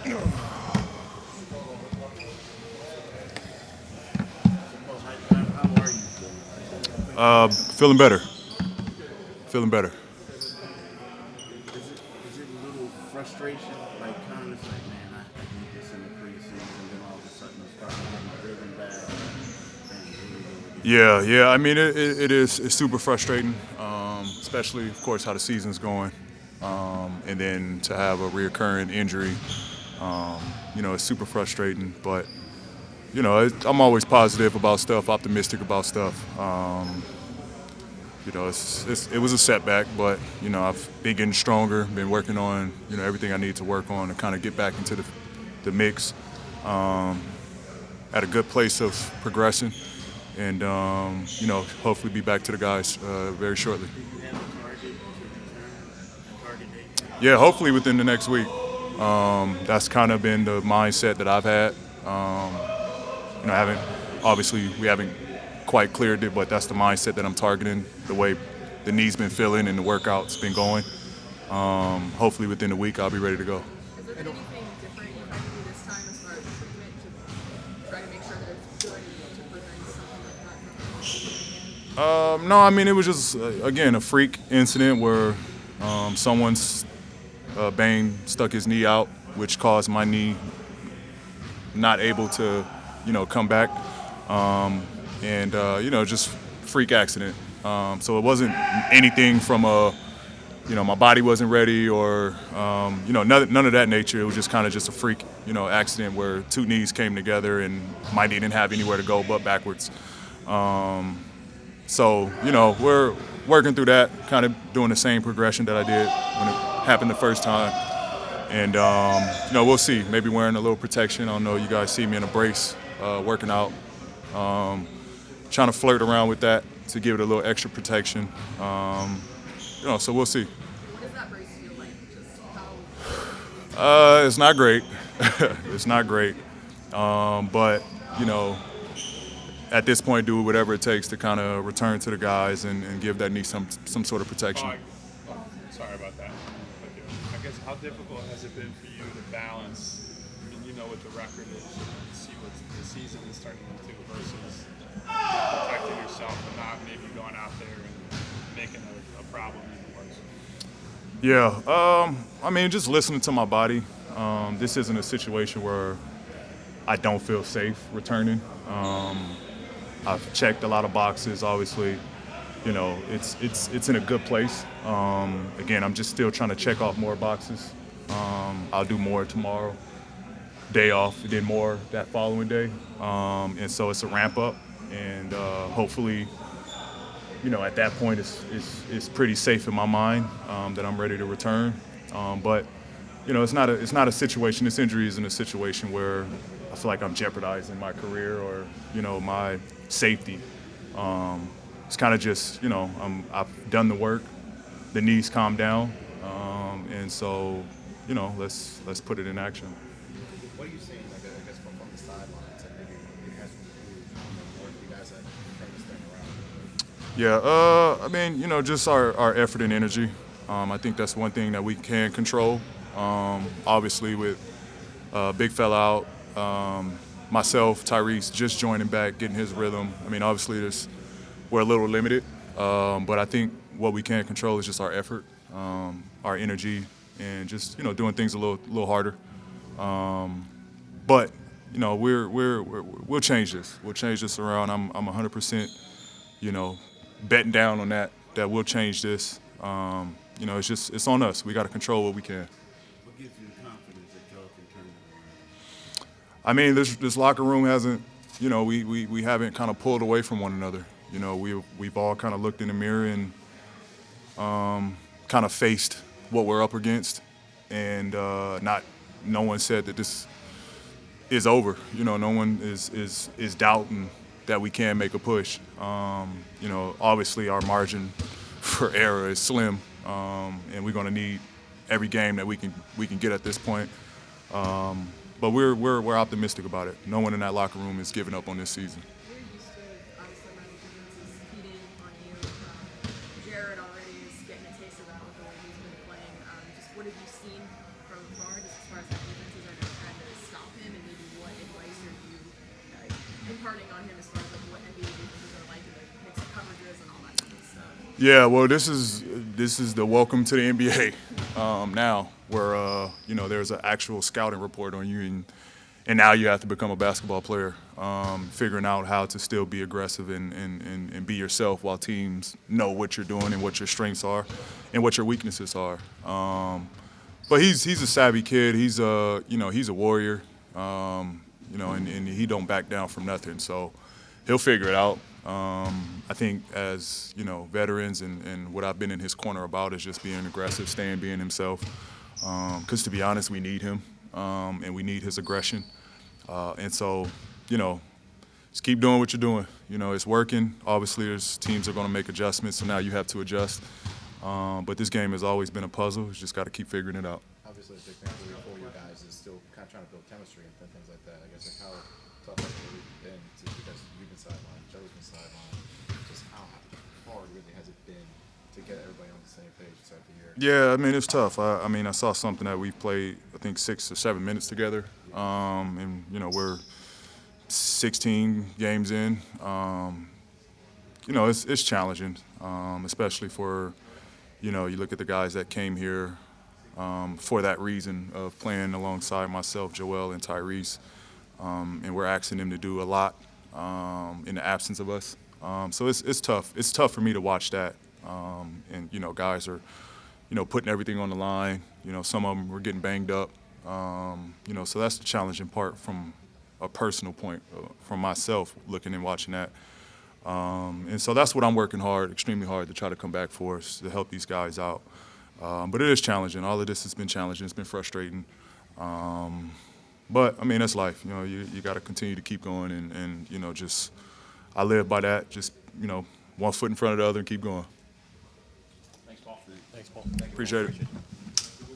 How are you Feeling better. Feeling better. is it a little frustration, like kind of like, man, I need this in the preseason, then all of a sudden you start getting the rhythm back, and here we go again. Yeah. I mean, it is. It's super frustrating, especially, of course, how the season's going, and then to have a reoccurring injury. It's super frustrating. But I'm always positive about stuff, optimistic about stuff. It was a setback, but I've been getting stronger, been working on everything I need to work on to kind of get back into the mix. At a good place of progression, and hopefully be back to the guys very shortly. Do you have a target to return, a target date? Yeah, hopefully within the next week. That's kind of been the mindset that I've had. I haven't obviously we haven't quite cleared it, but that's the mindset that I'm targeting. The way the knee's been feeling and the workout's been going. Hopefully within a week I'll be ready to go. Has there been anything different you've had to do this time as far as treatment to try to make sure that it's good to prevent something like that from happening again? No, I mean it was just again a freak incident where someone's Bane stuck his knee out, which caused my knee not able to, come back, and just freak accident. So it wasn't anything from my body wasn't ready or, none of that nature. It was just kind of just a freak, accident where two knees came together and my knee didn't have anywhere to go but backwards. So, we're working through that, kind of doing the same progression that I did when it happened the first time. And, we'll see. Maybe wearing a little protection. I don't know. You guys see me in a brace working out. Trying to flirt around with that to give it a little extra protection. So we'll see. What does that brace feel like? Just It's not great. It's not great. But, you know, at this point, do whatever it takes to kind of return to the guys and give that knee some sort of protection. Sorry about that. I guess how difficult has it been for you to balance, and you know what the record is, and see what the season is turning into versus protecting yourself and not maybe going out there and making a problem even worse? Yeah, I mean, just listening to my body. This isn't a situation where I don't feel safe returning. I've checked a lot of boxes. Obviously, it's in a good place. Again, I'm just still trying to check off more boxes. I'll do more tomorrow. Day off, then more that following day, and so it's a ramp up, and hopefully, at that point, it's pretty safe in my mind that I'm ready to return. But it's not a situation. This injury isn't a situation where I feel like I'm jeopardizing my career or my safety. It's kind of just I've done the work. The knees calmed down, and so let's put it in action. What are you seeing, like, I guess, from the sidelines that maybe it has improved, or you guys have turned this thing around? Yeah, I mean, just our effort and energy. I think that's one thing that we can control. Obviously, with big fella out, myself, Tyrese just joining back, getting his rhythm. I mean, obviously, we're a little limited, but I think what we can control is just our effort, our energy, and just doing things a little harder. But we'll change this. We'll change this around. I'm 100%, betting down on that we'll change this. It's on us. We got to control what we can. What gives you the confidence that y'all can turn it around? I mean, this locker room hasn't, we haven't kind of pulled away from one another. We've all kind of looked in the mirror and kind of faced what we're up against, and no one said that this is over. No one is doubting that we can make a push. Obviously our margin for error is slim, and we're going to need every game that we can get at this point. But we're optimistic about it. No one in that locker room is giving up on this season. you're used to, obviously, Ronnie Higgins is heating on you. Jared already is getting a taste of that with the way he's been playing. Just what have you seen from far, just as far as that defense is right now? imparting on him as far as like what NBA defenses are like and the mix of coverages and all that kind of stuff? Yeah, well, this is the welcome to the NBA now, where you know, there's an actual scouting report on you, and now you have to become a basketball player, figuring out how to still be aggressive and be yourself while teams know what you're doing and what your strengths are and what your weaknesses are. But he's a savvy kid. He's you know, he's a warrior, you know, and he don't back down from nothing. So he'll figure it out. I think as, you know, veterans and what I've been in his corner about is just being aggressive, being himself. Because to be honest, we need him, and we need his aggression. And so, you know, just keep doing what you're doing. You know, it's working. Obviously, there's teams are going to make adjustments, so now you have to adjust. But this game has always been a puzzle. You just got to keep figuring it out. Obviously, a big thing for you guys is still kind of trying to build chemistry and things like that. I guess like how tough has it really been to, because you've been sidelined, Joe's been sidelined. Just how hard really has it been to get everybody on the same page to start the year? Yeah, I mean, it's tough. I mean, I saw something that we played, I think, 6 or 7 minutes together. And, you know, we're 16 games in. You know, it's challenging, especially for, you know, you look at the guys that came here for that reason of playing alongside myself, Joel, and Tyrese. And we're asking them to do a lot in the absence of us. So it's tough. It's tough for me to watch that. And, you know, guys are, you know, putting everything on the line. You know, some of them were getting banged up. You know, so that's the challenging part from a personal point, from myself looking and watching that. And so that's what I'm working hard, extremely hard, to try to come back for us, to help these guys out. But it is challenging. All of this has been challenging. It's been frustrating. But, I mean, that's life. You know, you got to continue to keep going and, you know, just I live by that. Just, you know, one foot in front of the other and keep going. Thanks, Paul. Appreciate it.